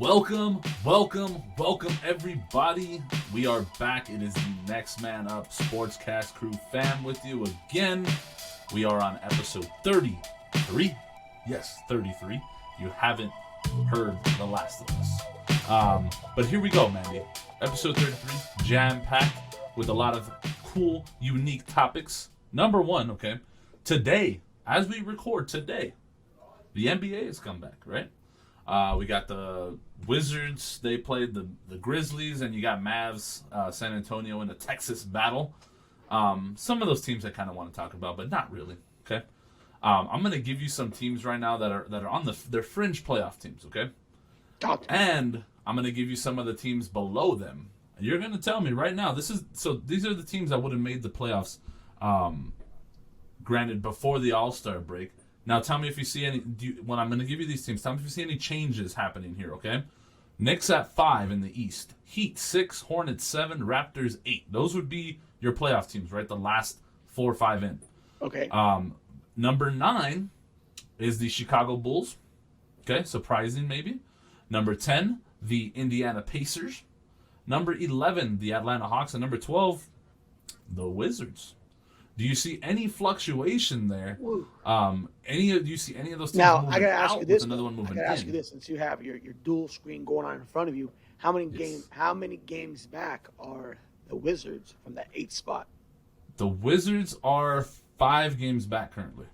Welcome, everybody. We are back. It is the NextManUp Sportscast crew fam with you again. We are on episode 33. Yes, 33. You haven't heard the last of us. But here we go, Mandy. Episode 33, jam-packed with a lot of cool, unique topics. Number one, okay, today, as we record today, the NBA has come back, right? We got the Wizards, they played the Grizzlies, and you got Mavs, San Antonio in a Texas battle. Some of those teams I kind of want to talk about, but not really, okay? I'm going to give you some teams right now that are on they're fringe playoff teams, okay? And I'm going to give you some of the teams below them. You're going to tell me right now, these are the teams that would have made the playoffs, granted, before the All-Star break. Now, tell me if you see when I'm going to give you these teams, tell me if you see any changes happening here, okay? Knicks at 5 in the East. Heat 6, Hornets 7, Raptors 8. Those would be your playoff teams, right? The last 4 or 5 in. Okay. Number 9 is the Chicago Bulls. Okay, surprising maybe. Number 10, the Indiana Pacers. Number 11, the Atlanta Hawks. And number 12, the Wizards. Do you see any fluctuation there? Do you see any of those teams now, moving I gotta ask out you this. with another one moving in? I gotta ask you this, since you have your dual screen going on in front of you, how many games back are the Wizards from that 8th spot? The Wizards are 5 games back currently.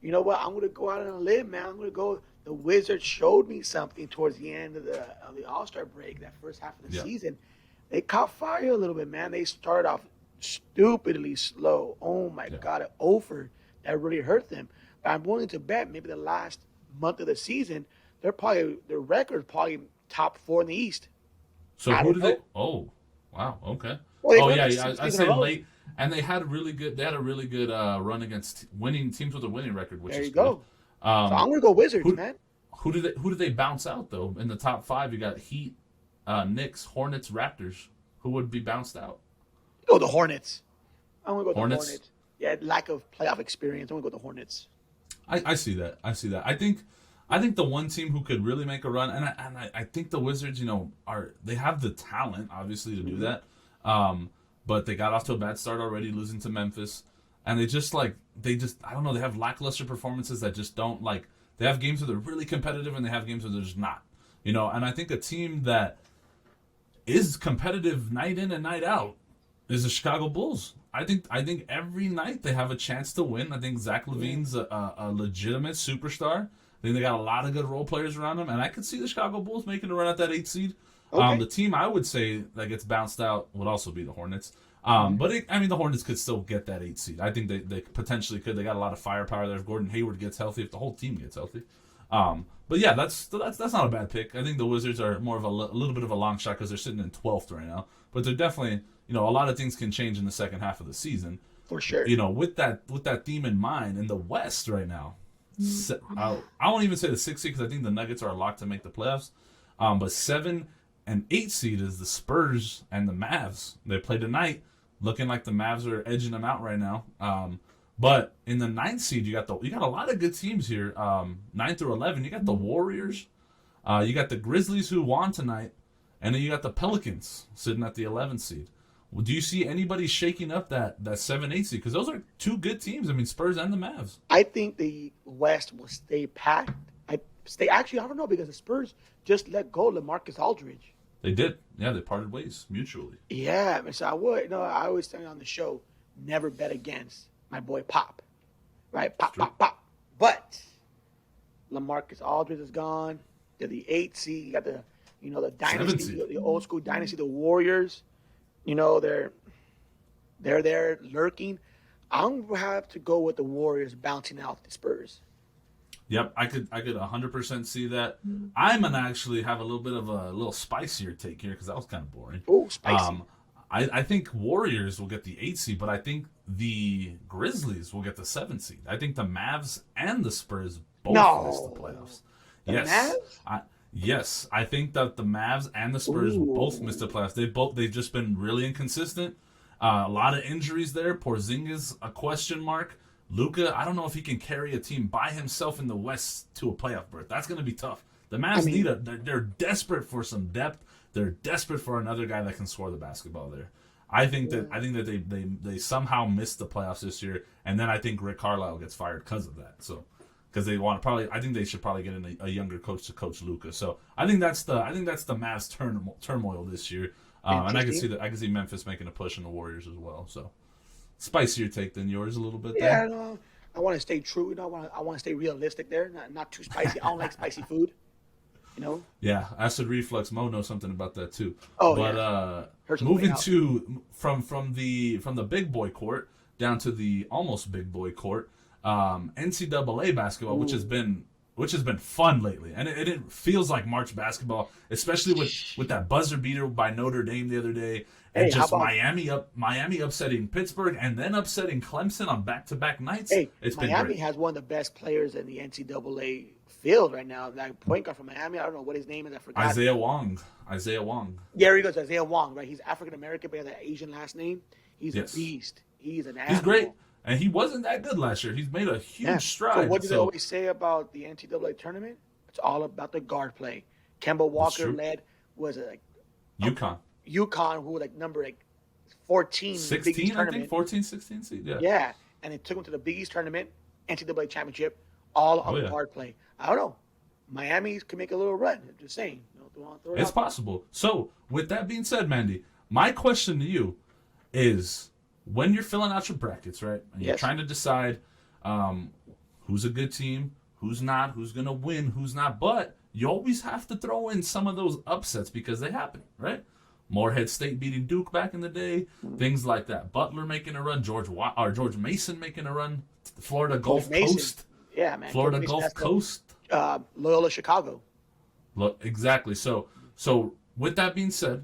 You know what? I'm gonna go out on a limb, man. I'm gonna go. The Wizards showed me something towards the end of the All-Star break, that first half of the season. They caught fire a little bit, man. They started off stupidly slow. Oh my God, an offer that really hurt them. But I'm willing to bet maybe the last month of the season, their record probably top 4 in the East. So who did they? Oh, wow, okay. Well, I'd say late, and they had a really good run against winning teams with a winning record. Which there is you go. Good. So I'm gonna go Wizards, man. Who did they bounce out though in the top 5? You got Heat, Knicks, Hornets, Raptors. Who would be bounced out? Go the Hornets. I'm gonna go Hornets? the Hornets. Yeah, lack of playoff experience. I'm gonna go the Hornets. I see that. I think the one team who could really make a run, and I think the Wizards, they have the talent obviously to do that, but they got off to a bad start already, losing to Memphis, and they just I don't know, they have lackluster performances that just don't like. They have games where they're really competitive, and they have games where they're just not. And I think a team that is competitive night in and night out is the Chicago Bulls. I think every night they have a chance to win. I think Zach LaVine's a legitimate superstar. I think they got a lot of good role players around them, and I could see the Chicago Bulls making a run at that 8th seed. Okay. The team I would say that gets bounced out would also be the Hornets. But the Hornets could still get that 8th seed. I think they potentially could. They got a lot of firepower there if Gordon Hayward gets healthy, if the whole team gets healthy. But yeah, that's not a bad pick. I think the Wizards are more of a little bit of a long shot because they're sitting in 12th right now. But they're definitely, a lot of things can change in the second half of the season. For sure. With that theme in mind, in the West right now, I won't even say the 6th seed because I think the Nuggets are a lock to make the playoffs. But 7 and 8 seed is the Spurs and the Mavs. They play tonight, looking like the Mavs are edging them out right now. But in the 9th seed, you got a lot of good teams here. 9 through 11, you got the Warriors, you got the Grizzlies who won tonight, and then you got the Pelicans sitting at the 11th seed. Well, do you see anybody shaking up that 7-8 seed? Because those are 2 good teams. I mean, Spurs and the Mavs. I think the West will stay packed. Actually, I don't know, because the Spurs just let go of LaMarcus Aldridge. They did. Yeah, they parted ways mutually. Yeah, so I always say on the show, never bet against my boy Pop. Right? Pop. But LaMarcus Aldridge is gone. They're the 8th seed. You got the dynasty, the old school dynasty, the Warriors. They're there lurking. I'm gonna have to go with the Warriors bouncing out the Spurs. Yep, I could 100% see that. I'm gonna actually have a little bit of a little spicier take here because that was kind of boring. Oh, spicy. I think Warriors will get the 8th seed, but I think the Grizzlies will get the 7th seed. I think the Mavs and the Spurs both miss the playoffs. Mavs? Yes, I think that the Mavs and the Spurs both missed the playoffs. They've just been really inconsistent. A lot of injuries there. Porzingis, a question mark. Luka, I don't know if he can carry a team by himself in the West to a playoff berth. That's going to be tough. The Mavs need they're desperate for some depth. They're desperate for another guy that can score the basketball there. I think that they somehow missed the playoffs this year, and then I think Rick Carlisle gets fired because of that. So because they want to I think they should probably get in a younger coach to coach Luka. So I think that's the Mavs turmoil this year. And I can see Memphis making a push in the Warriors as well. So spicier take than yours a little bit. Yeah, no, I want to stay true. You know, I want to stay realistic there. Not too spicy. I don't like spicy food. You know. Yeah, acid reflux. Mo knows something about that too. Oh, but yeah. Moving to from the big boy court down to the almost big boy court, NCAA basketball, which has been fun lately, and it feels like March basketball, especially with that buzzer beater by Notre Dame the other day, and just Miami upsetting Pittsburgh and then upsetting Clemson on back-to-back nights. Hey, it's Miami been great. has one of the best players in the NCAA field right now. That point guard from Miami, I don't know what his name is. I forgot. Isaiah Wong. There he goes, Isaiah Wong, right? He's African American, but he has an Asian last name. He's a beast. He's an animal. He's great. And he wasn't that good last year. He's made a huge stride. So what do they always say about the NCAA tournament? It's all about the guard play. Kemba Walker led UConn, who was number 14, 16, I think 14, 16 seed. Yeah. Yeah, and they took him to the Big East tournament, NCAA championship, all on guard play. I don't know. Miami could make a little run. I'm just saying. It's possible. So with that being said, Mandy, my question to you is, when you're filling out your brackets, right, and you're trying to decide who's a good team, who's not, who's going to win, who's not, but you always have to throw in some of those upsets because they happen, right? Morehead State beating Duke back in the day, things like that. Butler making a run, George Mason making a run, Florida Gulf Coast. Yeah, man. Florida Gulf Coast. Loyola Chicago. Look, exactly. So with that being said,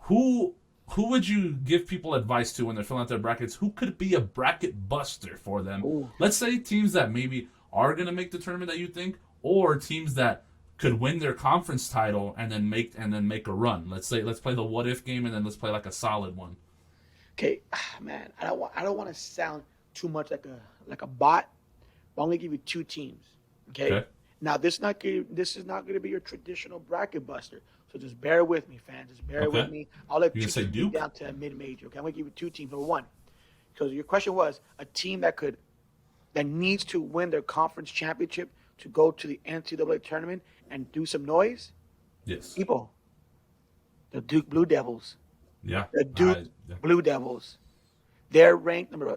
who would you give people advice to when they're filling out their brackets? Who could be a bracket buster for them? Ooh. Let's say teams that maybe are going to make the tournament that you think, or teams that could win their conference title and then make a run. Let's play the what if game, and then let's play like a solid one. Okay, man, I don't want to sound too much like a bot, but I'm gonna give you two teams. Okay? Now this is not going to be your traditional bracket buster. So just bear with me, fans. Just bear with me. I'll let you say Duke down to a mid-major. Okay, I'm going to give you two teams. Number one, because your question was a team that needs to win their conference championship to go to the NCAA tournament and do some noise. Yes. People, the Duke Blue Devils. Yeah. The Duke Blue Devils. They're ranked number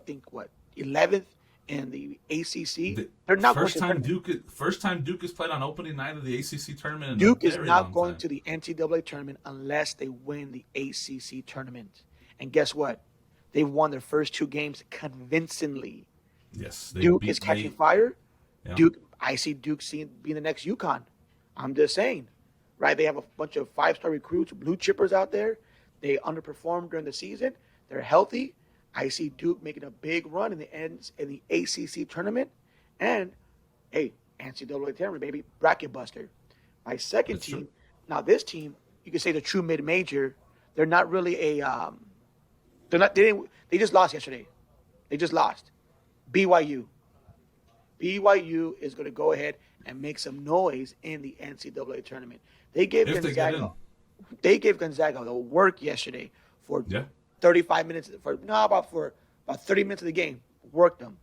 11th in the ACC. They're not first time Duke has played on opening night of the ACC tournament. Duke is not going to the NCAA tournament unless they win the ACC tournament. And guess what? They've won their first two games convincingly. Yes, Duke is catching fire. Yeah. I see Duke being the next UConn. I'm just saying, right? They have a bunch of 5-star recruits, blue chippers out there. They underperformed during the season. They're healthy. I see Duke making a big run in the ACC tournament, and NCAA tournament, baby, bracket buster. My second team. True. Now this team, you could say the true mid-major. They're not really a. They just lost yesterday. They just lost. BYU. BYU is going to go ahead and make some noise in the NCAA tournament. They gave Gonzaga the work yesterday for 35 minutes about 30 minutes of the game. Worked them.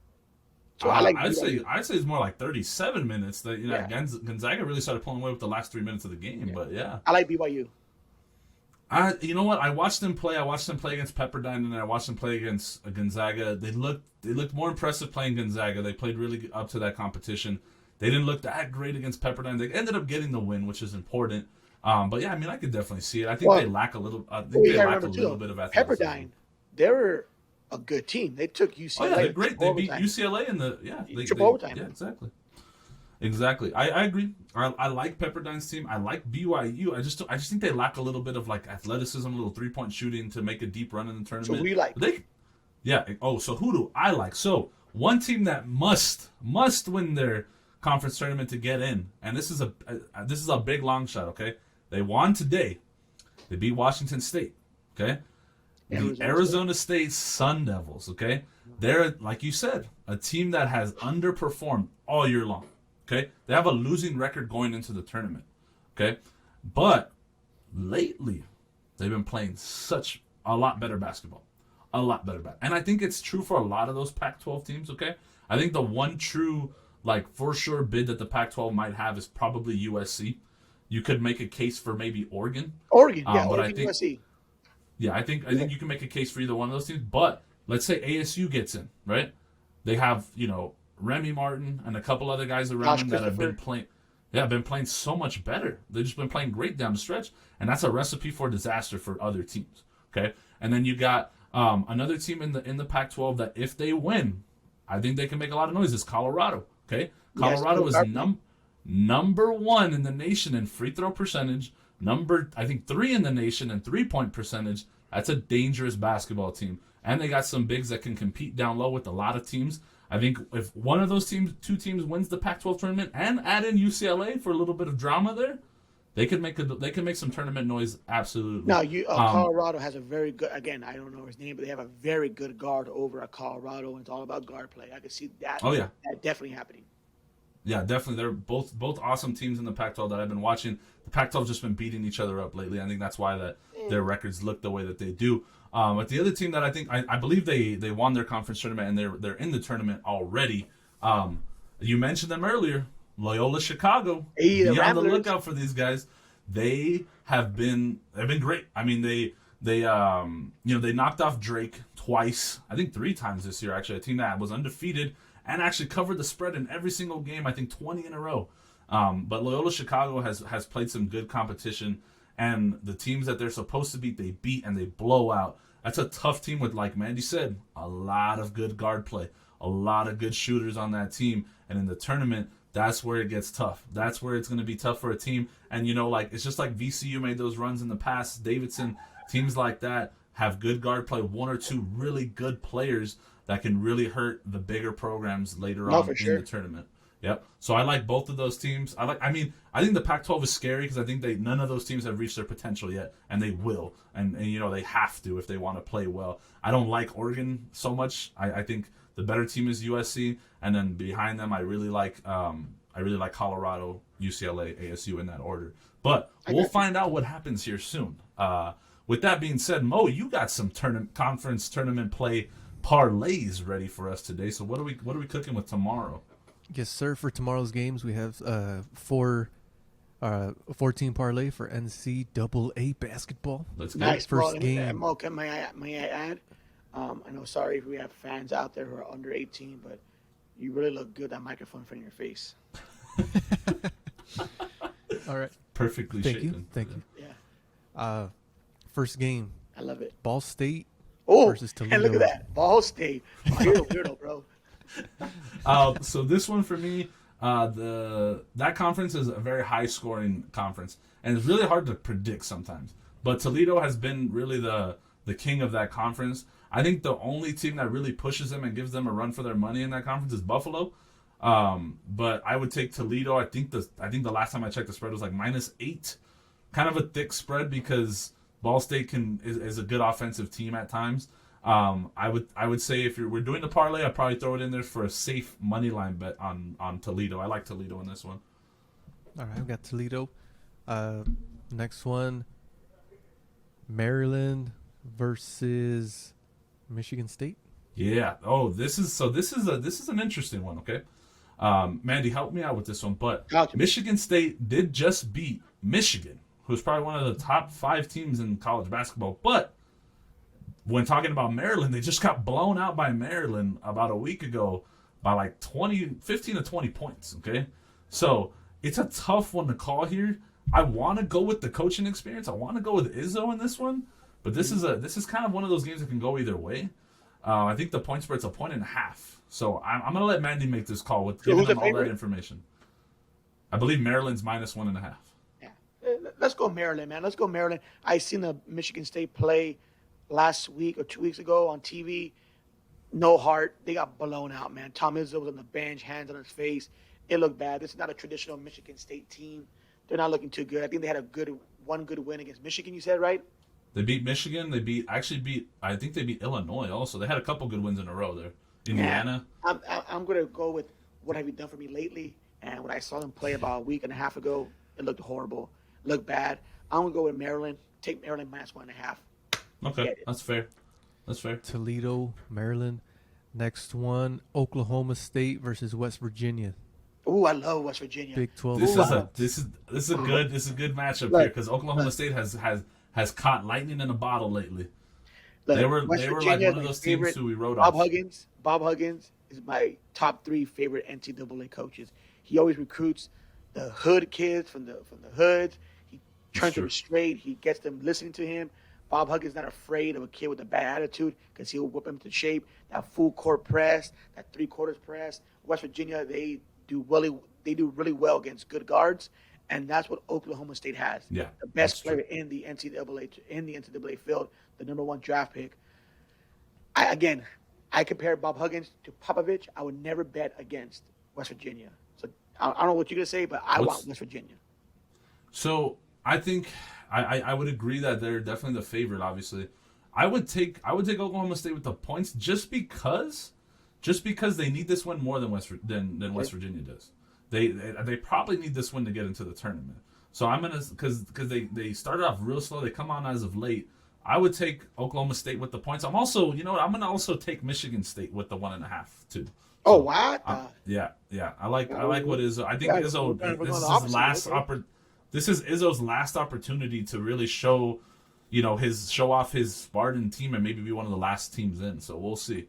So I'd say it's more like 37 minutes. That Gonzaga really started pulling away with the last 3 minutes of the game. Yeah. But yeah, I like BYU. You know what? I watched them play. I watched them play against Pepperdine, and then I watched them play against Gonzaga. They looked more impressive playing Gonzaga. They played really up to that competition. They didn't look that great against Pepperdine. They ended up getting the win, which is important. But yeah, I mean, I could definitely see it. I think they lack a little. They lack a little bit of athleticism. Pepperdine, they were a good team. They took UCLA. Oh yeah, they're great. They beat UCLA in the triple overtime. Yeah, exactly. I agree. I like Pepperdine's team. I like BYU. I just think they lack a little bit of like athleticism, a little 3-point shooting to make a deep run in the tournament. So who do you like? So who do I like? So one team that must win their conference tournament to get in, and this is a big long shot. Okay, they won today. They beat Washington State. Okay, the Arizona State Sun Devils. Okay, they're, like you said, a team that has underperformed all year long. Okay, they have a losing record going into the tournament. Okay, but lately they've been playing a lot better basketball, and I think it's true for a lot of those Pac-12 teams. Okay, I think the one true like for sure bid that the Pac-12 might have is probably USC. You could make a case for maybe Oregon. Oregon, yeah, But Oregon, I think USC. yeah, I think you can make a case for either one of those teams. But let's say ASU gets in, right? They have Remy Martin and a couple other guys around them that have been playing. Yeah, been playing so much better. They've just been playing great down the stretch, and that's a recipe for disaster for other teams. Okay, and then you got another team in the Pac-12 that if they win, I think they can make a lot of noise. Is Colorado? Okay, Colorado is number 1 in the nation in free throw percentage. I think 3 in the nation in 3-point percentage. That's a dangerous basketball team, and they got some bigs that can compete down low with a lot of teams. I think if one of those two teams wins the Pac-12 tournament and add in UCLA for a little bit of drama there, they can make some tournament noise. Absolutely. Now, Colorado has a very good. Again, I don't know his name, but they have a very good guard over at Colorado, and it's all about guard play. I can see that. Oh yeah, that definitely happening. Yeah, definitely. They're both awesome teams in the Pac-12 that I've been watching. The Pac-12's just been beating each other up lately. I think that's why their records look the way that they do. But the other team that I believe they won their conference tournament and they're in the tournament already. You mentioned them earlier, Loyola Chicago. Hey, be on the lookout for these guys. They've been great. I mean they knocked off Drake twice. I think 3 times this year actually. A team that was undefeated and actually covered the spread in every single game. I think 20 in a row. But Loyola Chicago has played some good competition. And the teams that they're supposed to beat, they beat and they blow out. That's a tough team with, like Mandy said, a lot of good guard play, a lot of good shooters on that team. And in the tournament, that's where it gets tough. That's where it's going to be tough for a team. And, it's just like VCU made those runs in the past. Davidson, teams like that have good guard play, 1 or 2 really good players that can really hurt the bigger programs later on in the tournament. Yep. So I like both of those teams. I think the Pac-12 is scary because I think none of those teams have reached their potential yet, and they will. And they have to if they want to play well. I don't like Oregon so much. I think the better team is USC, and then behind them I really like Colorado, UCLA, ASU in that order. But we'll find out what happens here soon. With that being said, Mo, you got some conference tournament play parlays ready for us today. So what are we cooking with tomorrow? Yes, sir. For tomorrow's games, we have 14 parlay for NCAA basketball. Let's go. Nice. First game. May I add? I know. Sorry if we have fans out there who are under 18, but you really look good. That microphone in front of your face. All right. Perfectly shapen. Thank you. Yeah. First game. I love it. Ball State versus Toledo. And look at that. Ball State. You're a weirdo, bro. So this one for me, that conference is a very high scoring conference, and it's really hard to predict sometimes. But Toledo has been really the king of that conference. I think the only team that really pushes them and gives them a run for their money in that conference is Buffalo. But I would take Toledo. I think the last time I checked the spread was like -8, kind of a thick spread because Ball State is a good offensive team at times. I would say if we're doing the parlay, I'd probably throw it in there for a safe money line bet on Toledo. I like Toledo in this one. All right, I've got Toledo. Next one, Maryland versus Michigan State. Yeah. Oh, this is an interesting one. Okay. Mandy, help me out with this one. But Michigan State did just beat Michigan, who's probably one of the top 5 teams in college basketball. But when talking about Maryland, they just got blown out by Maryland about a week ago by like 15 to 20 points, okay? So it's a tough one to call here. I want to go with the coaching experience. I want to go with Izzo in this one, but this is kind of one of those games that can go either way. I think the point spread's 1.5. So I'm going to let Mandy make this call with giving them all that information. I believe Maryland's -1.5. Yeah. Let's go Maryland, man. Let's go Maryland. I seen the Michigan State play last week or 2 weeks ago on TV. No heart. They got blown out, man. Tom Izzo was on the bench, hands on his face. It looked bad. This is not a traditional Michigan State team. They're not looking too good. I think they had one good win against Michigan, you said, right? They beat Michigan. They beat Illinois also. They had a couple good wins in a row there. Indiana. Yeah. I'm going to go with what have you done for me lately. And when I saw them play about a week and a half ago, it looked horrible. look bad. I'm gonna go with Maryland. Take Maryland -1.5. Okay, that's fair. That's fair. Toledo, Maryland. Next one, Oklahoma State versus West Virginia. Ooh, I love West Virginia. Big 12. This is a good matchup here because Oklahoma State has caught lightning in a bottle lately. Look, They were West like Virginia, one of my those favorite, teams who we wrote Bob off. Huggins. Bob Huggins is my top 3 favorite NCAA coaches. He always recruits the hood kids from the hoods. He turns them straight. He gets them listening to him. Bob Huggins not afraid of a kid with a bad attitude because he'll whip him to shape. That full court press, that 3/4 press. West Virginia, they do really well against good guards, and that's what Oklahoma State has. Yeah, The best player in the NCAA field, the number 1 draft pick. I compare Bob Huggins to Popovich. I would never bet against West Virginia. So I don't know what you're gonna say, but I want West Virginia. So I think I would agree that they're definitely the favorite. Obviously, I would take Oklahoma State with the points just because they need this win more than West Virginia does. They probably need this win to get into the tournament. So I'm gonna because they started off real slow. They come on as of late. I would take Oklahoma State with the points. I'm also, I'm gonna also take Michigan State with the 1.5 too. Oh, what? Yeah. I like what Izzo. I think Izzo. This is Izzo's last opportunity to really show off his Spartan team and maybe be one of the last teams in. So we'll see.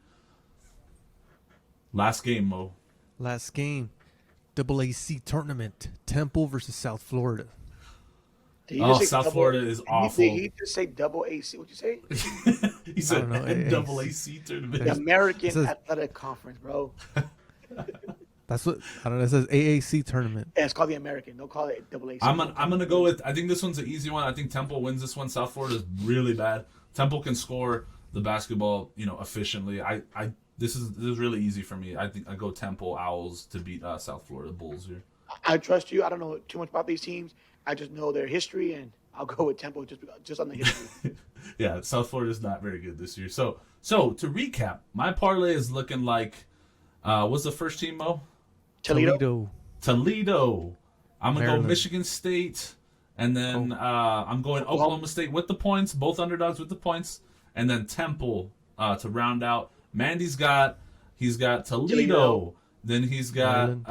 Last game, Mo. Last game, AAC tournament, Temple versus South Florida. South Florida is awful. Did he just say double AC? What'd you say? He said NAAC tournament. The American Athletic Conference, bro. That's what I don't know. It says AAC tournament. Yeah, it's called the American. Don't call it double AC. I'm gonna go with. I think this one's an easy one. I think Temple wins this one. South Florida is really bad. Temple can score the basketball, efficiently. This is really easy for me. I think I go Temple Owls to beat South Florida Bulls here. I trust you. I don't know too much about these teams. I just know their history, and I'll go with Temple just on the history. Yeah, South Florida is not very good this year. So to recap, my parlay is looking like, what's the first team, Mo? Toledo. I'm going to go Michigan State, and then I'm going Oklahoma State with the points, both underdogs with the points, and then Temple to round out. Mandy's got Toledo. Then he's got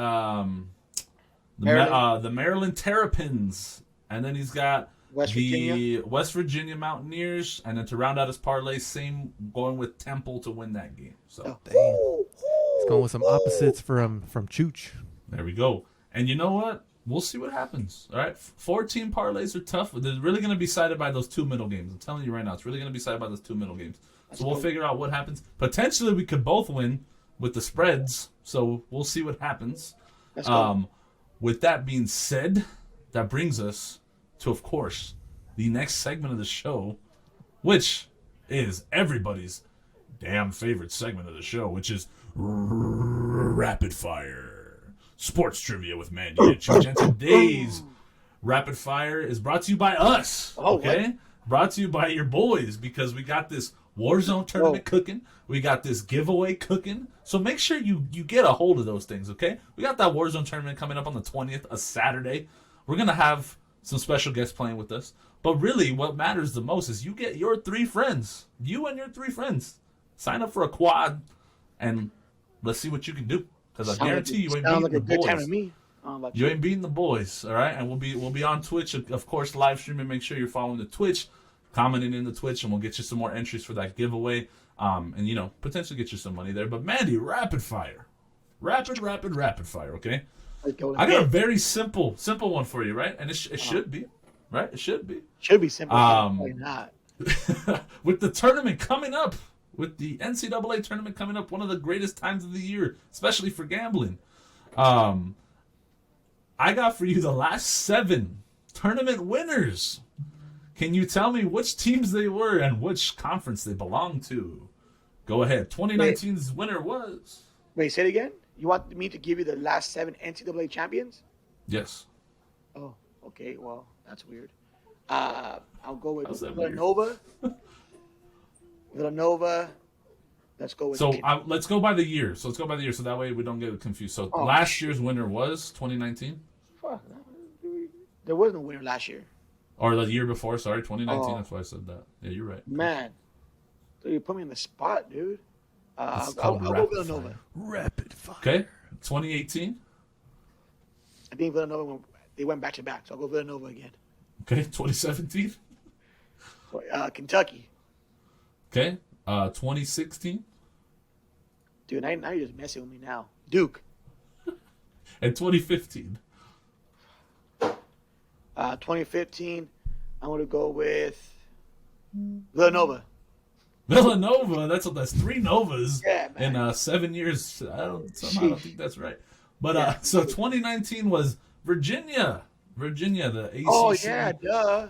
the Maryland Terrapins, and then he's got West Virginia Mountaineers, and then to round out his parlay, same going with Temple to win that game. So he's going with some opposites from Chooch. There we go. And you know what? We'll see what happens. All right, 4-team parlays are tough. They're really going to be decided by those 2 middle games. I'm telling you right now, it's really going to be decided by those 2 middle games. So we'll figure out what happens. Potentially, we could both win with the spreads. So we'll see what happens. With that being said, that brings us to, of course, the next segment of the show, which is everybody's damn favorite segment of the show, which is Rapid Fire Sports Trivia with Mandy and Chooch. And today's Rapid Fire is brought to you by us, okay? What? Brought to you by your boys, because we got this Warzone tournament cooking. We got this giveaway cooking. So make sure you get a hold of those things, okay? We got that Warzone tournament coming up on the 20th, a Saturday. We're going to have some special guests playing with us. But really, what matters the most is you get your 3 friends. You and your 3 friends. Sign up for a quad, and let's see what you can do. Because I guarantee you ain't beating the boys. Time to me. You ain't beating the boys, all right? And we'll be on Twitch, of course, live streaming. Make sure you're following the Twitch, commenting in the Twitch, and we'll get you some more entries for that giveaway. And potentially get you some money there. But Mandy, rapid fire, rapid fire. Okay, I got a very simple one for you, right? And it should be, right? It should be simple. Probably not. With the tournament coming up, with the NCAA tournament coming up, one of the greatest times of the year, especially for gambling. I got for you the last 7 tournament winners. Can you tell me which teams they were and which conference they belong to? Go ahead. 2019's winner was... Wait, say it again? You want me to give you the last 7 NCAA champions? Yes. Oh, okay. Well, that's weird. I'll go with Villanova. Villanova. Let's go with... So let's go by the year. So that way we don't get confused. So last year's winner was 2019? Fuck. There was no winner last year. Or the year before, sorry, 2019. Oh. That's why I said that. Yeah, you're right. Man, so you put me in the spot, dude. It's I'll called go rapid Villanova. fire. Rapid fire. Okay, 2018. I think Villanova they went back to back, so I'll go Villanova again. Okay, 2017. Kentucky. Okay, 2016 Dude, now you're just messing with me now. Duke. and 2015. 2015, I'm going to go with Villanova. Villanova. That's 3 Novas Yeah, man. in 7 years. I don't think that's right. But Yeah. so 2019 was Virginia, the ACC. Oh, yeah, duh.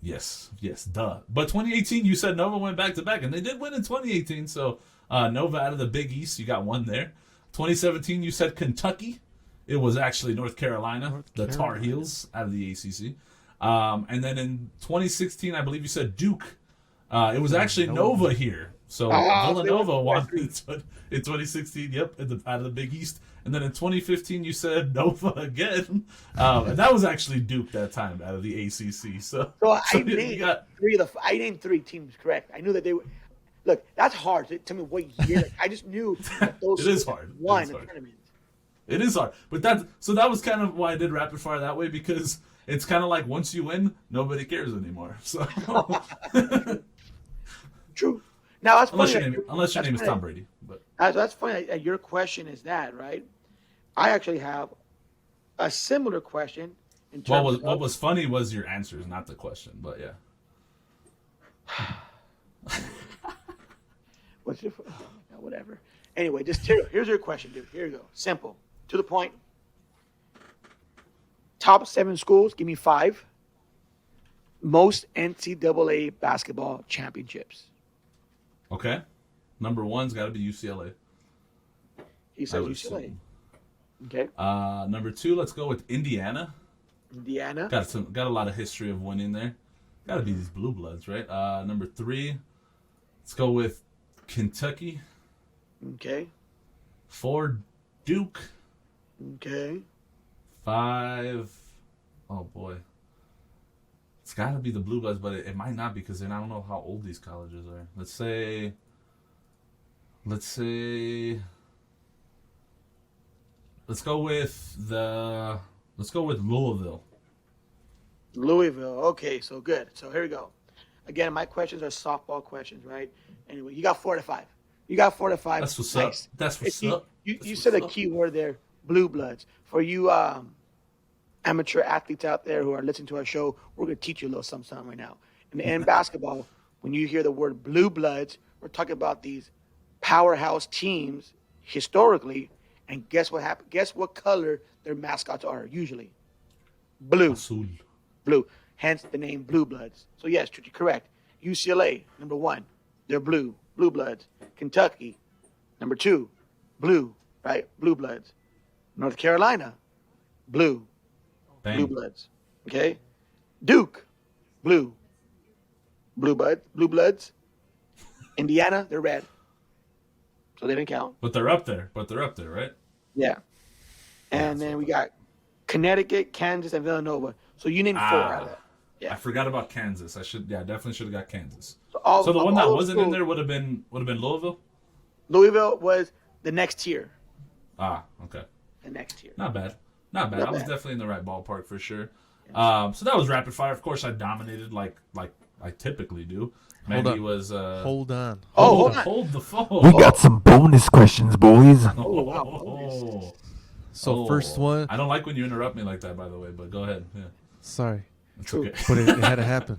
Yes, duh. But 2018, you said Nova went back to back, and they did win in 2018. So Nova out of the Big East, you got one there. 2017, you said Kentucky. It was actually North Carolina, the Tar Heels out of the ACC. And then in 2016, I believe you said Duke. It was actually Nova here. So Villanova won in 2016, yep, out of the Big East. And then in 2015, you said Nova again. And that was actually Duke that time out of the ACC. So I named 3 teams correct. I knew that they were. Look, that's hard to tell me what year. I just knew that those It is hard. won the tournament. It is hard. But that was kind of why I did rapid fire that way, because it's kind of like once you win, nobody cares anymore. So True. Now that's unless funny. your name is Tom Brady. But That's funny. Your question is that, right? I actually have a similar question. In terms what was funny was your answers, not the question. But yeah. What's your? Oh, whatever. Anyway, here's your question, dude. Here you go. Simple, to the point. Top 7 schools. Give me 5. Most NCAA basketball championships. Okay. Number 1's got to be UCLA. He says UCLA. Okay. Number 2, let's go with Indiana. Indiana. Got a lot of history of winning there. Got to be these Blue Bloods, right? Number 3, let's go with Kentucky. Okay. 4, Duke. Okay. 5, oh boy. It's got to be the Blue Bloods, but it might not, because then I don't know how old these colleges are. Let's say let's go with Louisville. Louisville. Okay, so good. So here we go. Again, my questions are softball questions, right? Anyway, you got 4 to 5. That's what's up. That's what's up. You said a key word there, Blue Bloods. For you amateur athletes out there who are listening to our show, we're going to teach you a little something right now. In basketball, when you hear the word Blue Bloods, we're talking about these powerhouse teams historically, and guess what happened? Guess what color their mascots are usually? Blue. Azul. Blue. Hence the name Blue Bloods. So yes, you're correct. UCLA, number 1, they're blue. Blue Bloods. Kentucky, number 2, blue, right? Blue Bloods. North Carolina, blue. Bang. Blue Bloods. Okay? Duke, blue. Blue Bloods. Indiana, they're red. So they didn't count. But they're up there, right? Yeah. And then we got Connecticut, Kansas, and Villanova. So you named 4 out of that. Yeah. I forgot about Kansas. I definitely should have got Kansas. So the one that wasn't in there would have been Louisville? Louisville was the next tier. Okay. The next tier. Not bad. I was definitely in the right ballpark for sure. Yeah. So that was rapid fire. Of course, I dominated like I typically do. Maggie was. Hold on. Hold the phone. We got some bonus questions, boys. Oh, wow. So first one. I don't like when you interrupt me like that, by the way. But go ahead. Yeah. Sorry, It's okay. but it had to happen.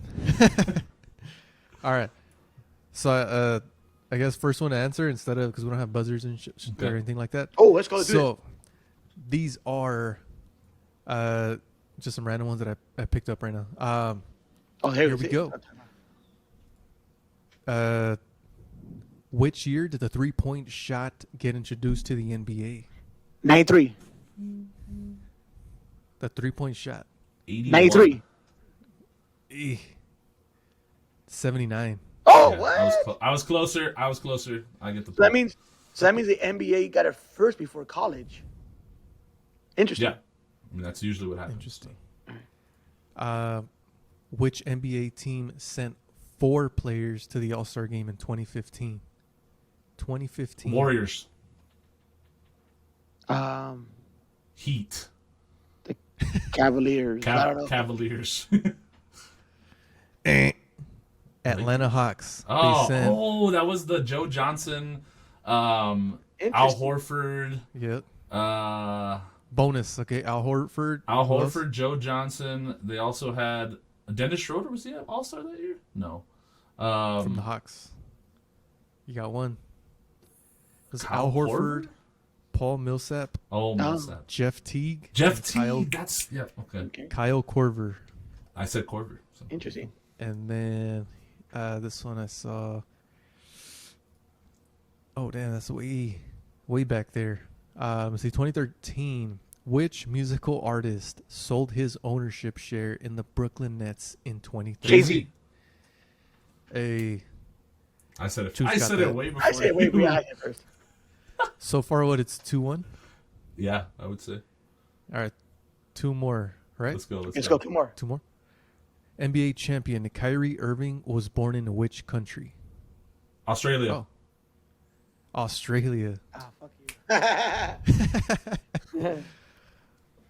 All right. So I guess first one to answer instead of, because we don't have buzzers and or anything like that. Oh, let's go. So these are just some random ones that I picked up right now. Here we go. Which year did the 3-point shot get introduced to the NBA? 93. The 3-point shot. 93. 79. Oh, Yeah, what? I was closer. I get the point. So that means the NBA got it first before college. Interesting. Yeah. I mean, that's usually what happens. Interesting. Which NBA team sent 4 players to the All-Star game in 2015? 2015. Warriors. The Heat. Cavaliers. I don't know. Cavaliers. Atlanta Hawks. Oh, that was the Joe Johnson, Al Horford. Yep. Al Bonus. Okay, Al Horford. Horford, Joe Johnson. They also had Dennis Schroeder. Was he an All-Star that year? No. From the Hawks. You got one. It was Al Al Horford, Paul Millsap. Oh, Millsap. Jeff Teague. Teague. That's okay. Kyle Korver. I said Korver. So. Interesting. And then this one I saw. Oh damn, that's way back there. Let's see, 2013. Which musical artist sold his ownership share in the Brooklyn Nets in 2013? Jay-Z. I said it. Choose I got said that. it way before. I say wait, we got it first. So far, what? It's 2-1. Yeah, I would say. All right, 2 more. Right? Let's go. Let's go 2 more. 2 more. NBA champion Kyrie Irving was born in which country? Australia. Oh. Australia. Ah, fuck you.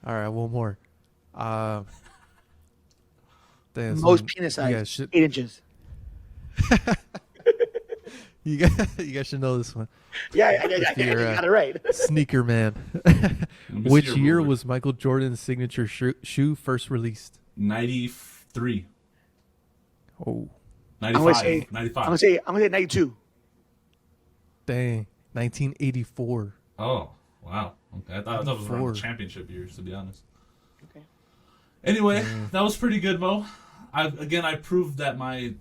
All right, one more. Most penis size, 8 inches. You guys should know this one. Yeah, I got it right. Sneaker man. Which year was Michael Jordan's signature shoe first released? 93. Oh, 95. 95. I'm gonna say 92. dang. 1984. Oh, wow. Okay. I thought it was around 94. the championship years, to be honest. Okay. Anyway, that was pretty good, Mo. I proved that my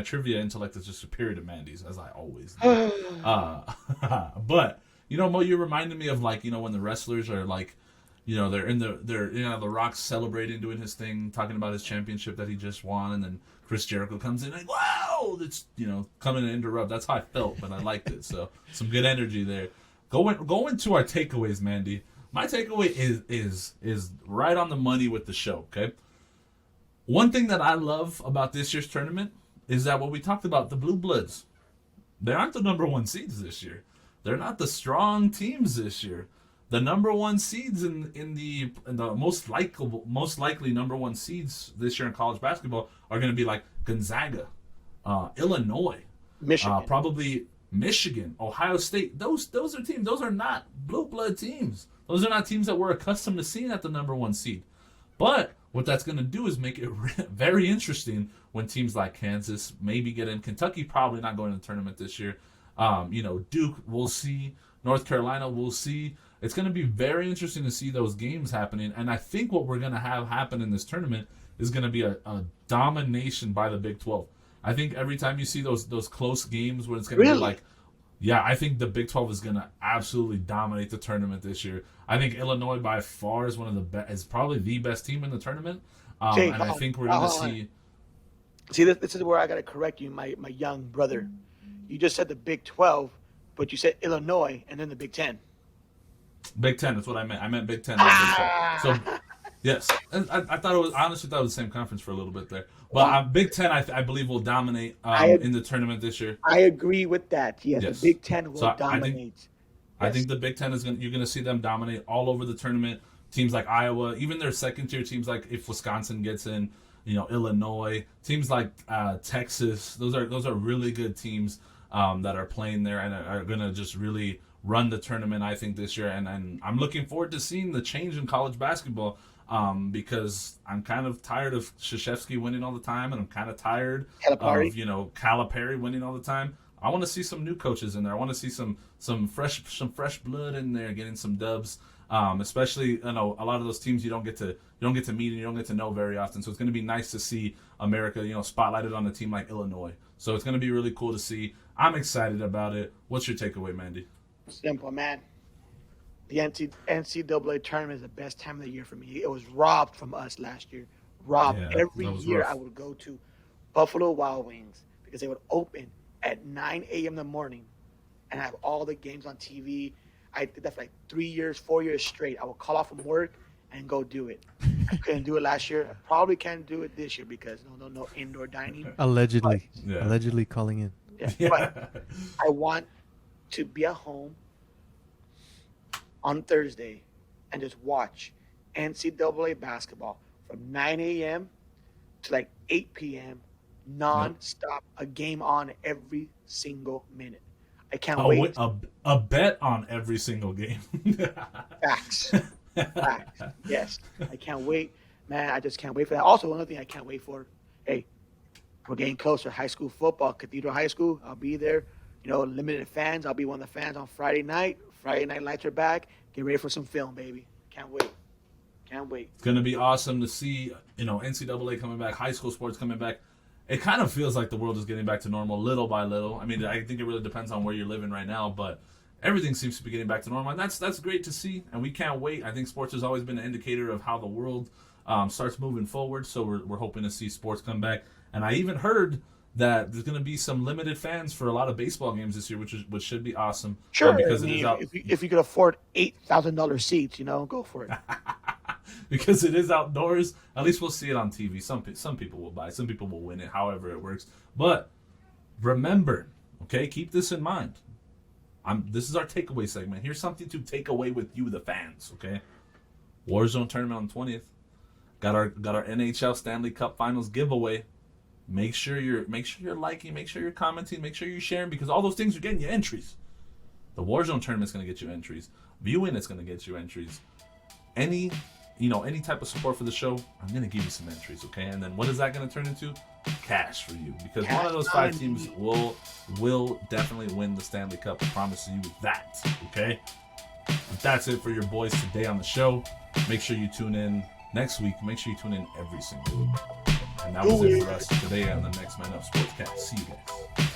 trivia intellect is just superior to Mandy's, as I always do. But Mo, you reminded me of when the wrestlers are they're the Rock's celebrating, doing his thing, talking about his championship that he just won, and then Chris Jericho comes in like, wow, that's coming to interrupt. That's how I felt, but I liked it. So some good energy there. Going to our takeaways, Mandy. My takeaway is right on the money with the show. Okay. One thing that I love about this year's tournament is that what we talked about, the Blue Bloods, they aren't the number 1 seeds this year. They're not the strong teams this year. The number 1 seeds in the most likely number 1 seeds this year in college basketball are going to be like Gonzaga, Illinois, Michigan, probably Michigan, Ohio State. Those are teams. Those are not blue blood teams. Those are not teams that we're accustomed to seeing at the number 1 seed. But what that's going to do is make it very interesting when teams like Kansas maybe get in. Kentucky probably not going to the tournament this year. Duke, we'll see. North Carolina, we'll see. It's going to be very interesting to see those games happening. And I think what we're going to have happen in this tournament is going to be a domination by the Big 12. I think every time you see those close games where it's going to be like, yeah, I think the Big 12 is going to absolutely dominate the tournament this year. I think Illinois by far is one of the best, is probably the best team in the tournament. And I think we're going to see. See, this is where I got to correct you, my young brother. You just said the Big 12, but you said Illinois and then the Big 10. Big 10, that's what I meant. I meant Big 10. So, yes. And I thought it was, I honestly thought it was the same conference for a little bit there. But Big 10, I believe, will dominate in the tournament this year. I agree with that. Yes. The Big 10 will dominate. I think the Big 10 you're going to see them dominate all over the tournament. Teams like Iowa, even their second tier teams, like if Wisconsin gets in, Illinois, teams like Texas, those are really good teams that are playing there and are going to just really run the tournament, I think, this year. And I'm looking forward to seeing the change in college basketball because I'm kind of tired of Krzyzewski winning all the time, and I'm kind of tired of Calipari winning all the time. I want to see some new coaches in there. I want to see some fresh blood in there, getting some dubs. Especially, a lot of those teams you don't get to meet and you don't get to know very often. So it's going to be nice to see America, spotlighted on a team like Illinois. So it's going to be really cool to see. I'm excited about it. What's your takeaway, Mandy? Simple, man. The NCAA tournament is the best time of the year for me. It was robbed from us last year. Robbed. Yeah, Every year rough. I would go to Buffalo Wild Wings because they would open at 9 a.m. in the morning and have all the games on TV. I did that for 4 years straight. I would call off from work and go do it. I couldn't do it last year. I probably can't do it this year because no indoor dining. Allegedly. Yeah. Allegedly calling in. Yeah, but I want to be at home on Thursday and just watch NCAA basketball from 9 a.m. to like 8 p.m. non-stop, a game on every single minute. I can't wait. A bet on every single game. Facts. Facts. Yes. I can't wait. Man, I just can't wait for that. Also, another thing I can't wait for, hey, we're getting closer. High school football, Cathedral High School. I'll be there. Limited fans. I'll be one of the fans on Friday night. Friday night lights are back. Get ready for some film, baby. Can't wait. Can't wait. It's going to be awesome to see, NCAA coming back, high school sports coming back. It kind of feels like the world is getting back to normal little by little. I mean, I think it really depends on where you're living right now, but everything seems to be getting back to normal, and that's great to see, and we can't wait. I think sports has always been an indicator of how the world starts moving forward, so we're hoping to see sports come back. And I even heard that there's going to be some limited fans for a lot of baseball games this year, which should be awesome. Sure, because if you could afford $8,000 seats, go for it. Because it is outdoors. At least we'll see it on TV. Some people will buy. Some people will win it. However it works. But remember, okay, keep this in mind. This is our takeaway segment. Here's something to take away with you, the fans. Okay, Warzone tournament on the 20th. Got our NHL Stanley Cup Finals giveaway. Make sure you're liking. Make sure you're commenting. Make sure you're sharing, because all those things are getting you entries. The Warzone tournament is going to get you entries. Viewing it's going to get you entries. Any type of support for the show, I'm going to give you some entries, okay? And then what is that going to turn into? Cash for you. Because one of those 5 teams will definitely win the Stanley Cup. I promise you that, okay? But that's it for your boys today on the show. Make sure you tune in next week. Make sure you tune in every single week. And that was it for us today on the NextManUp Sportscast. See you guys.